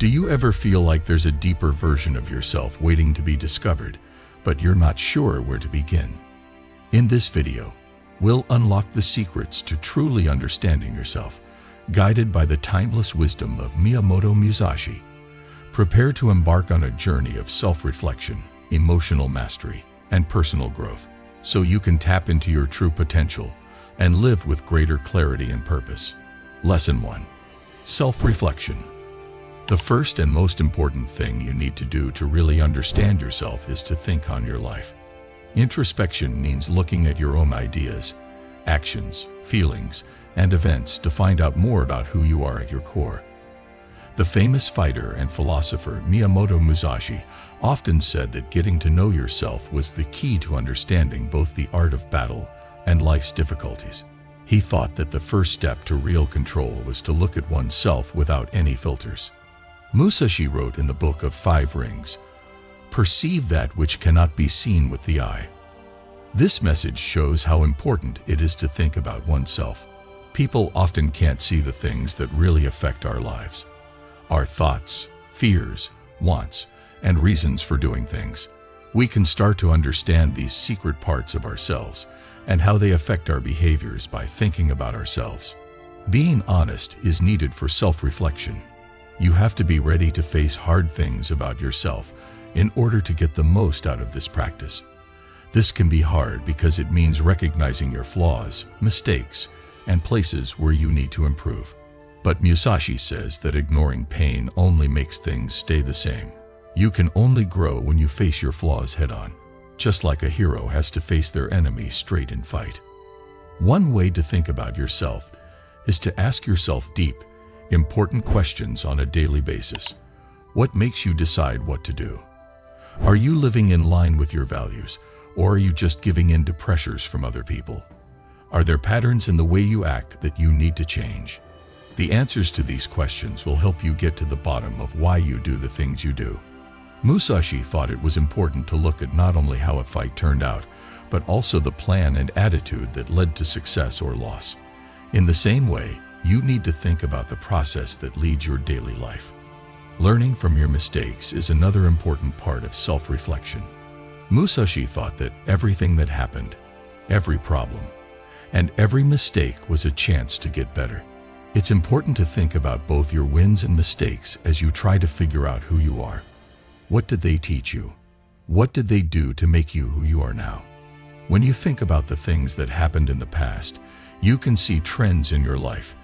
Do you ever feel like there's a deeper version of yourself waiting to be discovered, but you're not sure where to begin? In this video, we'll unlock the secrets to truly understanding yourself, guided by the timeless wisdom of Miyamoto Musashi. Prepare to embark on a journey of self-reflection, emotional mastery, and personal growth, so you can tap into your true potential and live with greater clarity and purpose. Lesson 1. Self-reflection. The first and most important thing you need to do to really understand yourself is to think on your life. Introspection means looking at your own ideas, actions, feelings, and events to find out more about who you are at your core. The famous fighter and philosopher Miyamoto Musashi often said that getting to know yourself was the key to understanding both the art of battle and life's difficulties. He thought that the first step to real control was to look at oneself without any filters. Musashi wrote in the Book of 5 Rings, "Perceive that which cannot be seen with the eye." This message shows how important it is to think about oneself. People often can't see the things that really affect our lives. Our thoughts, fears, wants, and reasons for doing things. We can start to understand these secret parts of ourselves and how they affect our behaviors by thinking about ourselves. Being honest is needed for self-reflection. You have to be ready to face hard things about yourself in order to get the most out of this practice. This can be hard because it means recognizing your flaws, mistakes, and places where you need to improve. But Musashi says that ignoring pain only makes things stay the same. You can only grow when you face your flaws head-on, just like a hero has to face their enemy straight in fight. One way to think about yourself is to ask yourself deep, important questions on a daily basis. What makes you decide what to do? Are you living in line with your values, or are you just giving in to pressures from other people? Are there patterns in the way you act that you need to change? The answers to these questions will help you get to the bottom of why you do the things you do. Musashi thought it was important to look at not only how a fight turned out, but also the plan and attitude that led to success or loss. In the same way, you need to think about the process that leads your daily life. Learning from your mistakes is another important part of self-reflection. Musashi thought that everything that happened, every problem, and every mistake was a chance to get better. It's important to think about both your wins and mistakes as you try to figure out who you are. What did they teach you? What did they do to make you who you are now? When you think about the things that happened in the past, you can see trends in your life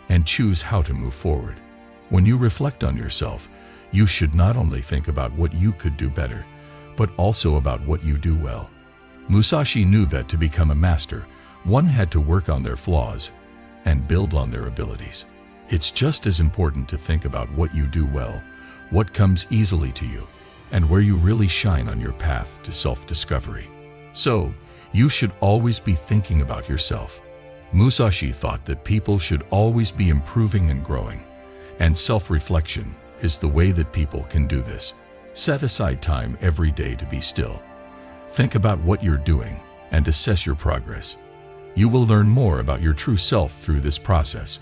and choose how to move forward. When you reflect on yourself, you should not only think about what you could do better, but also about what you do well. Musashi knew that to become a master, one had to work on their flaws and build on their abilities. It's just as important to think about what you do well, what comes easily to you, and where you really shine on your path to self-discovery. So, you should always be thinking about yourself. Musashi thought that people should always be improving and growing, and self-reflection is the way that people can do this. Set aside time every day to be still. Think about what you're doing and assess your progress. You will learn more about your true self through this process,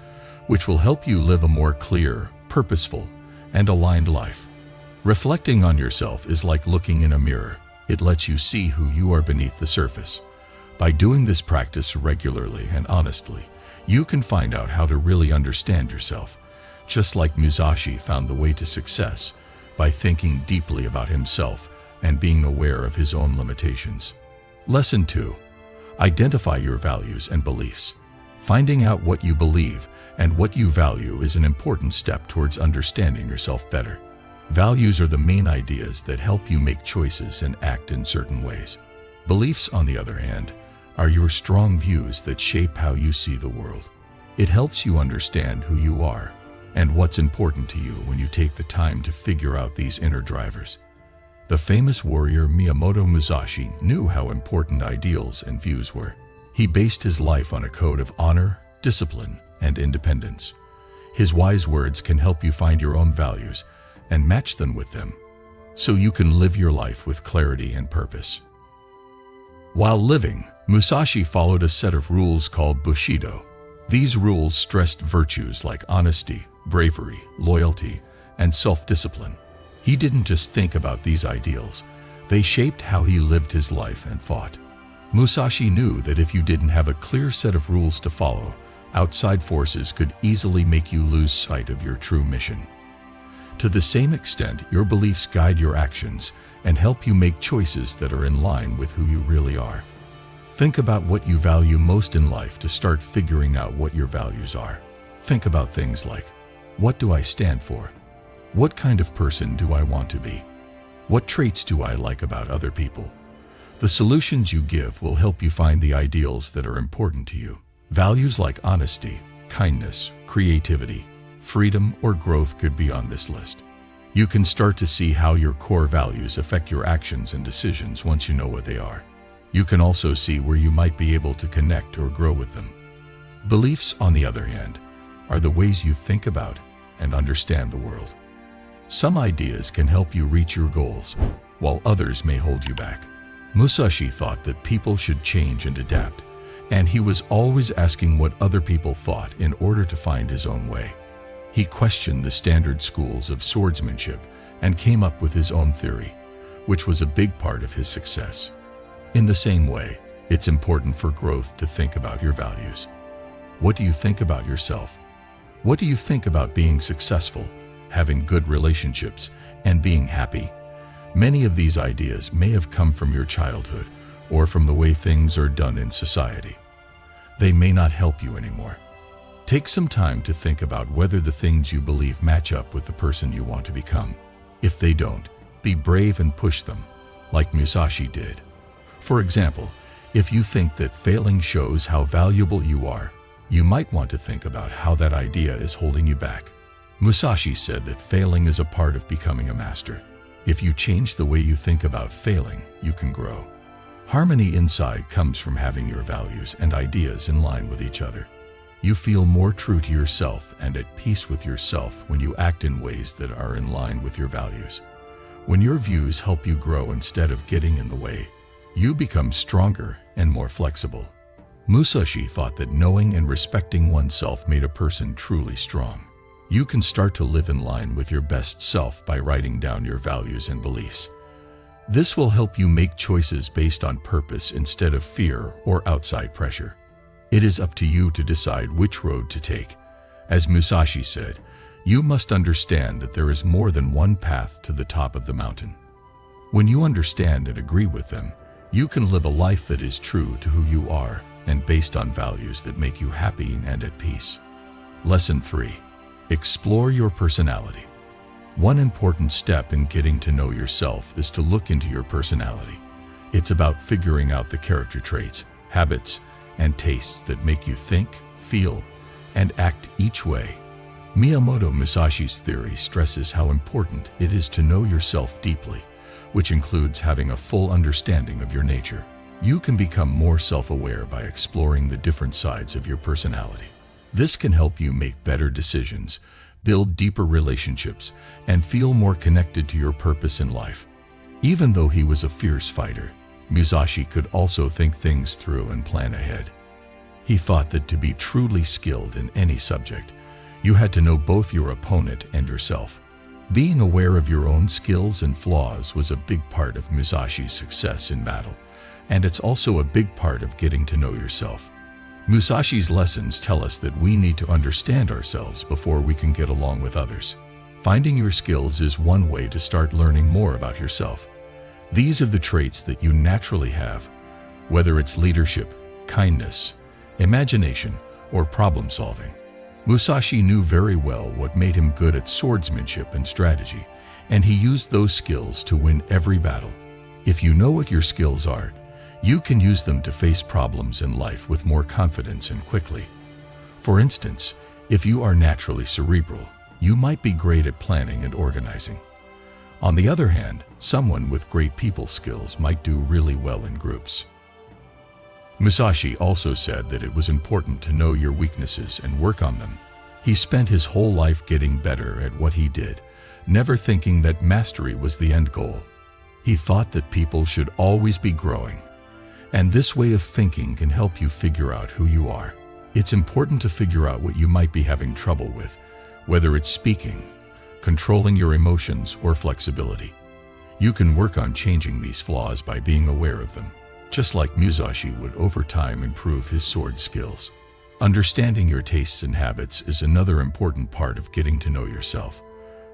which will help you live a more clear, purposeful, and aligned life. Reflecting on yourself is like looking in a mirror. It lets you see who you are beneath the surface. By doing this practice regularly and honestly, you can find out how to really understand yourself, just like Musashi found the way to success by thinking deeply about himself and being aware of his own limitations. Lesson 2. Identify your values and beliefs. Finding out what you believe and what you value is an important step towards understanding yourself better. Values are the main ideas that help you make choices and act in certain ways. Beliefs, on the other hand, are your strong views that shape how you see the world. It helps you understand who you are and what's important to you when you take the time to figure out these inner drivers. The famous warrior Miyamoto Musashi knew how important ideals and views were. He based his life on a code of honor, discipline, and independence. His wise words can help you find your own values and match them with them, so you can live your life with clarity and purpose. While living, Musashi followed a set of rules called Bushido. These rules stressed virtues like honesty, bravery, loyalty, and self-discipline. He didn't just think about these ideals, they shaped how he lived his life and fought. Musashi knew that if you didn't have a clear set of rules to follow, outside forces could easily make you lose sight of your true mission. To the same extent, your beliefs guide your actions and help you make choices that are in line with who you really are. Think about what you value most in life to start figuring out what your values are. Think about things like, what do I stand for? What kind of person do I want to be? What traits do I like about other people? The solutions you give will help you find the ideals that are important to you. Values like honesty, kindness, creativity, freedom, or growth could be on this list. You can start to see how your core values affect your actions and decisions once you know what they are. You can also see where you might be able to connect or grow with them. Beliefs, on the other hand, are the ways you think about and understand the world. Some ideas can help you reach your goals, while others may hold you back. Musashi thought that people should change and adapt, and he was always asking what other people thought in order to find his own way. He questioned the standard schools of swordsmanship and came up with his own theory, which was a big part of his success. In the same way, it's important for growth to think about your values. What do you think about yourself? What do you think about being successful, having good relationships, and being happy? Many of these ideas may have come from your childhood or from the way things are done in society. They may not help you anymore. Take some time to think about whether the things you believe match up with the person you want to become. If they don't, be brave and push them, like Musashi did. For example, if you think that failing shows how valuable you are, you might want to think about how that idea is holding you back. Musashi said that failing is a part of becoming a master. If you change the way you think about failing, you can grow. Harmony inside comes from having your values and ideas in line with each other. You feel more true to yourself and at peace with yourself when you act in ways that are in line with your values. When your views help you grow instead of getting in the way, you become stronger and more flexible. Musashi thought that knowing and respecting oneself made a person truly strong. You can start to live in line with your best self by writing down your values and beliefs. This will help you make choices based on purpose instead of fear or outside pressure. It is up to you to decide which road to take. As Musashi said, you must understand that there is more than one path to the top of the mountain. When you understand and agree with them, you can live a life that is true to who you are and based on values that make you happy and at peace. Lesson 3. Explore your personality. One important step in getting to know yourself is to look into your personality. It's about figuring out the character traits, habits, and tastes that make you think, feel, and act each way. Miyamoto Musashi's theory stresses how important it is to know yourself deeply, which includes having a full understanding of your nature. You can become more self-aware by exploring the different sides of your personality. This can help you make better decisions, build deeper relationships, and feel more connected to your purpose in life. Even though he was a fierce fighter, Musashi could also think things through and plan ahead. He thought that to be truly skilled in any subject, you had to know both your opponent and yourself. Being aware of your own skills and flaws was a big part of Musashi's success in battle, and it's also a big part of getting to know yourself. Musashi's lessons tell us that we need to understand ourselves before we can get along with others. Finding your skills is one way to start learning more about yourself. These are the traits that you naturally have, whether it's leadership, kindness, imagination, or problem solving. Musashi knew very well what made him good at swordsmanship and strategy, and he used those skills to win every battle. If you know what your skills are, you can use them to face problems in life with more confidence and quickly. For instance, if you are naturally cerebral, you might be great at planning and organizing. On the other hand, someone with great people skills might do really well in groups. Musashi also said that it was important to know your weaknesses and work on them. He spent his whole life getting better at what he did, never thinking that mastery was the end goal. He thought that people should always be growing, and this way of thinking can help you figure out who you are. It's important to figure out what you might be having trouble with, whether it's speaking, controlling your emotions or flexibility. You can work on changing these flaws by being aware of them, just like Musashi would over time improve his sword skills. Understanding your tastes and habits is another important part of getting to know yourself.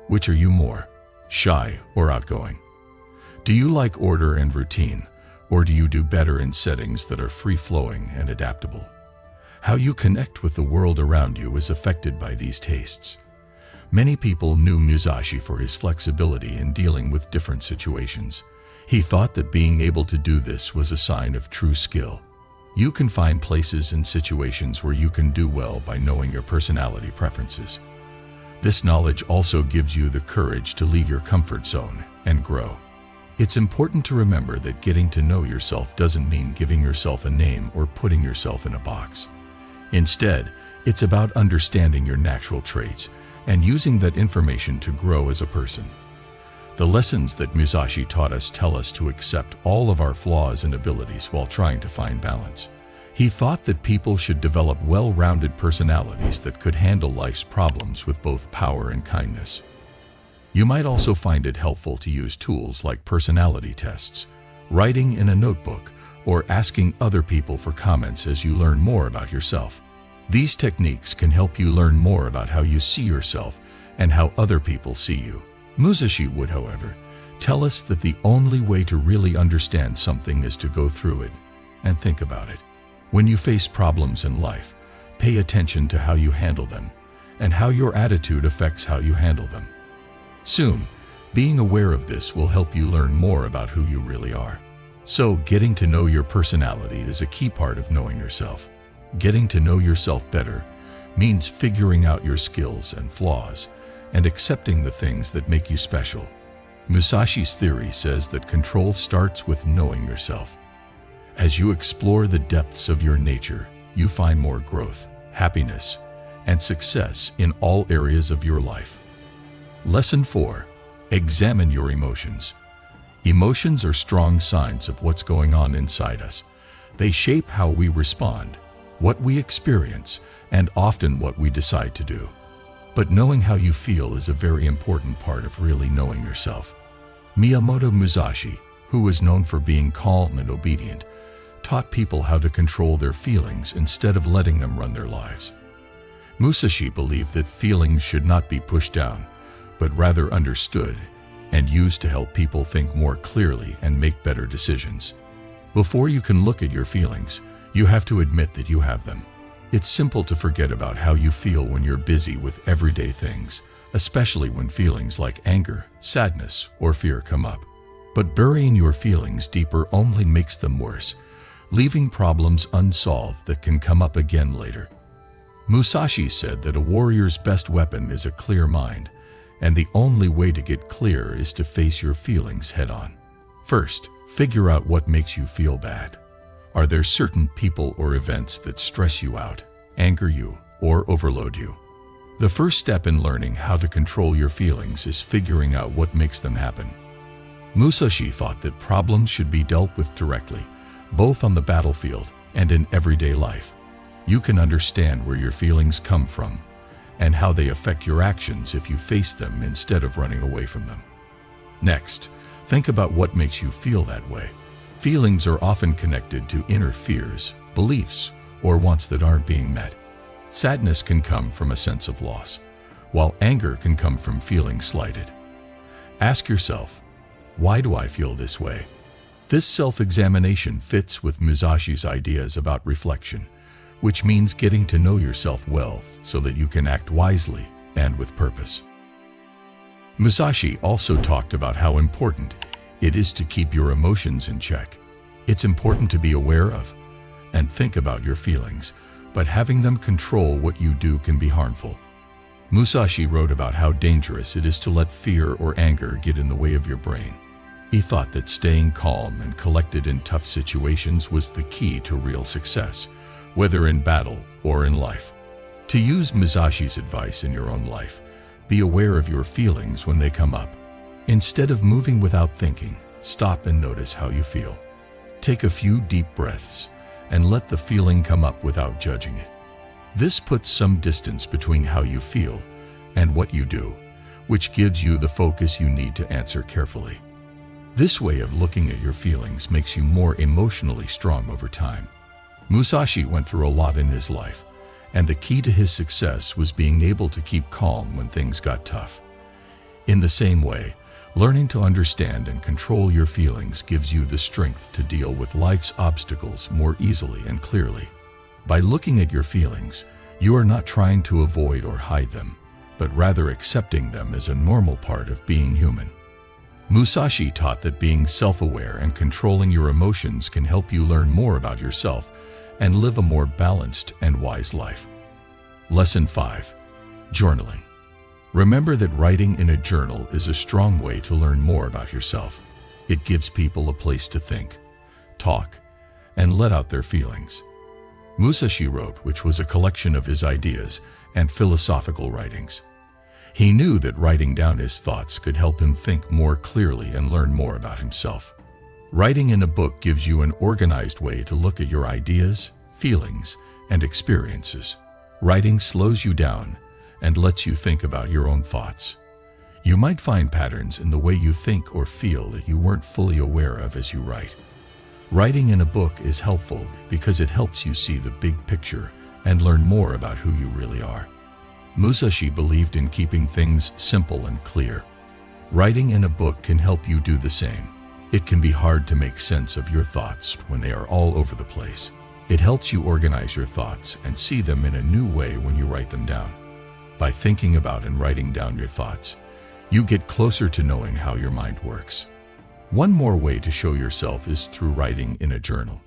Which are you more, shy or outgoing? Do you like order and routine, or do you do better in settings that are free-flowing and adaptable? How you connect with the world around you is affected by these tastes. Many people knew Musashi for his flexibility in dealing with different situations. He thought that being able to do this was a sign of true skill. You can find places and situations where you can do well by knowing your personality preferences. This knowledge also gives you the courage to leave your comfort zone and grow. It's important to remember that getting to know yourself doesn't mean giving yourself a name or putting yourself in a box. Instead, it's about understanding your natural traits and using that information to grow as a person. The lessons that Musashi taught us tell us to accept all of our flaws and abilities while trying to find balance. He thought that people should develop well-rounded personalities that could handle life's problems with both power and kindness. You might also find it helpful to use tools like personality tests, writing in a notebook, or asking other people for comments as you learn more about yourself. These techniques can help you learn more about how you see yourself and how other people see you. Musashi would, however, tell us that the only way to really understand something is to go through it and think about it. When you face problems in life, pay attention to how you handle them and how your attitude affects how you handle them. Soon, being aware of this will help you learn more about who you really are. So, getting to know your personality is a key part of knowing yourself. Getting to know yourself better means figuring out your skills and flaws and accepting the things that make you special. Musashi's theory says that control starts with knowing yourself. As you explore the depths of your nature, you find more growth, happiness, and success in all areas of your life. Lesson 4. Examine your emotions. Emotions are strong signs of what's going on inside us. They shape how we respond, what we experience, and often what we decide to do. But knowing how you feel is a very important part of really knowing yourself. Miyamoto Musashi, who was known for being calm and obedient, taught people how to control their feelings instead of letting them run their lives. Musashi believed that feelings should not be pushed down, but rather understood and used to help people think more clearly and make better decisions. Before you can look at your feelings, you have to admit that you have them. It's simple to forget about how you feel when you're busy with everyday things, especially when feelings like anger, sadness, or fear come up. But burying your feelings deeper only makes them worse, leaving problems unsolved that can come up again later. Musashi said that a warrior's best weapon is a clear mind, and the only way to get clear is to face your feelings head-on. First, figure out what makes you feel bad. Are there certain people or events that stress you out, anger you, or overload you? The first step in learning how to control your feelings is figuring out what makes them happen. Musashi thought that problems should be dealt with directly, both on the battlefield and in everyday life. You can understand where your feelings come from and how they affect your actions if you face them instead of running away from them. Next, think about what makes you feel that way. Feelings are often connected to inner fears, beliefs, or wants that aren't being met. Sadness can come from a sense of loss, while anger can come from feeling slighted. Ask yourself, why do I feel this way? This self-examination fits with Musashi's ideas about reflection, which means getting to know yourself well so that you can act wisely and with purpose. Musashi also talked about how important it is to keep your emotions in check. It's important to be aware of and think about your feelings, but having them control what you do can be harmful. Musashi wrote about how dangerous it is to let fear or anger get in the way of your brain. He thought that staying calm and collected in tough situations was the key to real success, whether in battle or in life. To use Musashi's advice in your own life, be aware of your feelings when they come up. Instead of moving without thinking, stop and notice how you feel. Take a few deep breaths and let the feeling come up without judging it. This puts some distance between how you feel and what you do, which gives you the focus you need to answer carefully. This way of looking at your feelings makes you more emotionally strong over time. Musashi went through a lot in his life, and the key to his success was being able to keep calm when things got tough. In the same way, learning to understand and control your feelings gives you the strength to deal with life's obstacles more easily and clearly. By looking at your feelings, you are not trying to avoid or hide them, but rather accepting them as a normal part of being human. Musashi taught that being self-aware and controlling your emotions can help you learn more about yourself and live a more balanced and wise life. Lesson 5. Journaling. Remember that writing in a journal is a strong way to learn more about yourself. It gives people a place to think, talk, and let out their feelings. Musashi wrote, which was a collection of his ideas and philosophical writings. He knew that writing down his thoughts could help him think more clearly and learn more about himself. Writing in a book gives you an organized way to look at your ideas, feelings, and experiences. Writing slows you down and lets you think about your own thoughts. You might find patterns in the way you think or feel that you weren't fully aware of as you write. Writing in a book is helpful because it helps you see the big picture and learn more about who you really are. Musashi believed in keeping things simple and clear. Writing in a book can help you do the same. It can be hard to make sense of your thoughts when they are all over the place. It helps you organize your thoughts and see them in a new way when you write them down. By thinking about and writing down your thoughts, you get closer to knowing how your mind works. One more way to show yourself is through writing in a journal.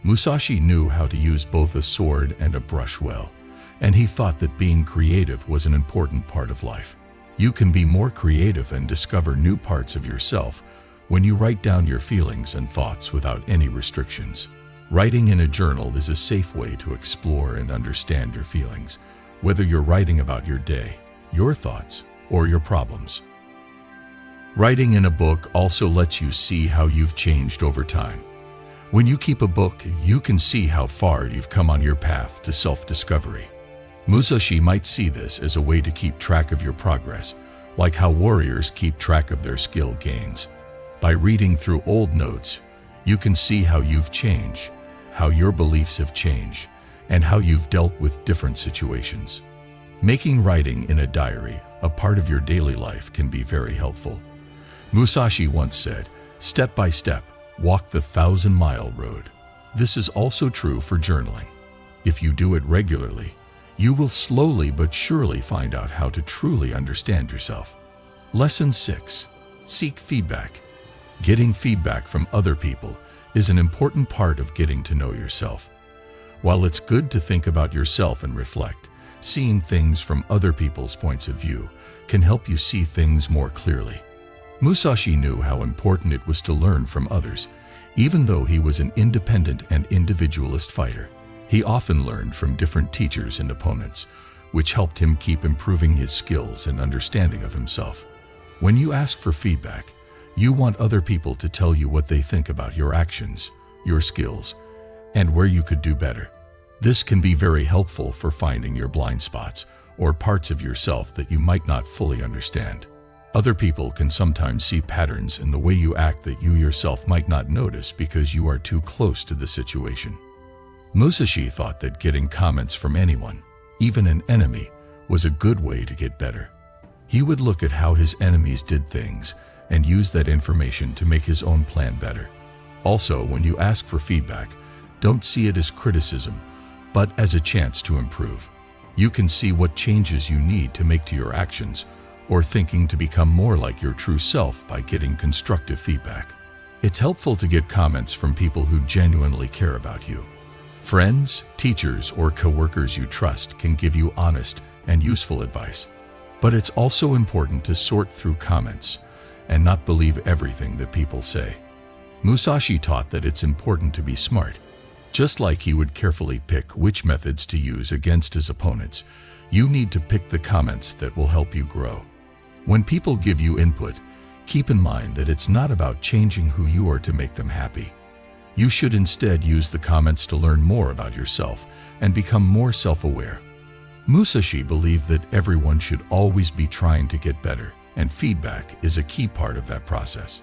Musashi knew how to use both a sword and a brush well, and he thought that being creative was an important part of life. You can be more creative and discover new parts of yourself when you write down your feelings and thoughts without any restrictions. Writing in a journal is a safe way to explore and understand your feelings, whether you're writing about your day, your thoughts, or your problems. Writing in a book also lets you see how you've changed over time. When you keep a book, you can see how far you've come on your path to self-discovery. Musashi might see this as a way to keep track of your progress, like how warriors keep track of their skill gains. By reading through old notes, you can see how you've changed, how your beliefs have changed, and how you've dealt with different situations. Making writing in a diary a part of your daily life can be very helpful. Musashi once said, "Step by step, walk the 1,000-mile road." This is also true for journaling. If you do it regularly, you will slowly but surely find out how to truly understand yourself. Lesson 6. Seek feedback. Getting feedback from other people is an important part of getting to know yourself. While it's good to think about yourself and reflect, seeing things from other people's points of view can help you see things more clearly. Musashi knew how important it was to learn from others, even though he was an independent and individualist fighter. He often learned from different teachers and opponents, which helped him keep improving his skills and understanding of himself. When you ask for feedback, you want other people to tell you what they think about your actions, your skills, and where you could do better. This can be very helpful for finding your blind spots or parts of yourself that you might not fully understand. Other people can sometimes see patterns in the way you act that you yourself might not notice because you are too close to the situation. Musashi thought that getting comments from anyone, even an enemy, was a good way to get better. He would look at how his enemies did things and use that information to make his own plan better. Also, when you ask for feedback, don't see it as criticism, but as a chance to improve. You can see what changes you need to make to your actions or thinking to become more like your true self by getting constructive feedback. It's helpful to get comments from people who genuinely care about you. Friends, teachers, or coworkers you trust can give you honest and useful advice. But it's also important to sort through comments and not believe everything that people say. Musashi taught that it's important to be smart. Just like he would carefully pick which methods to use against his opponents, you need to pick the comments that will help you grow. When people give you input, keep in mind that it's not about changing who you are to make them happy. You should instead use the comments to learn more about yourself and become more self-aware. Musashi believed that everyone should always be trying to get better. and feedback is a key part of that process.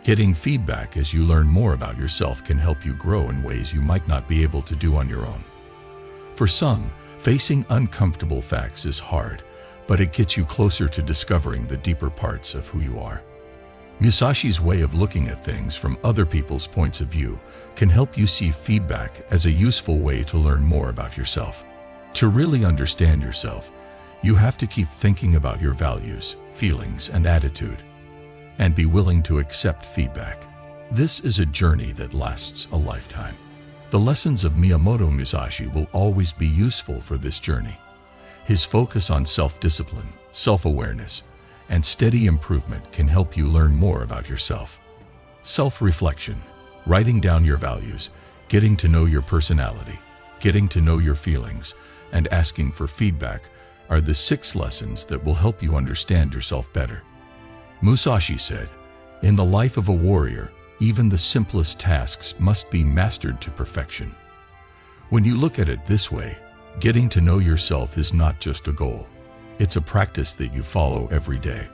Getting feedback as you learn more about yourself can help you grow in ways you might not be able to do on your own. For some, facing uncomfortable facts is hard, but it gets you closer to discovering the deeper parts of who you are. Musashi's way of looking at things from other people's points of view can help you see feedback as a useful way to learn more about yourself. To really understand yourself, you have to keep thinking about your values, feelings, and attitude, and be willing to accept feedback. This is a journey that lasts a lifetime. The lessons of Miyamoto Musashi will always be useful for this journey. His focus on self-discipline, self-awareness, and steady improvement can help you learn more about yourself. Self-reflection, writing down your values, getting to know your personality, getting to know your feelings, and asking for feedback are the 6 lessons that will help you understand yourself better. Musashi said, "In the life of a warrior, even the simplest tasks must be mastered to perfection." When you look at it this way, getting to know yourself is not just a goal. It's a practice that you follow every day.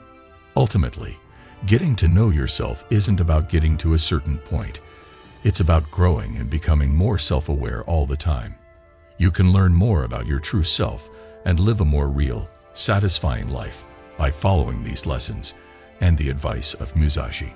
Ultimately, getting to know yourself isn't about getting to a certain point. It's about growing and becoming more self-aware all the time. You can learn more about your true self and live a more real, satisfying life by following these lessons and the advice of Musashi.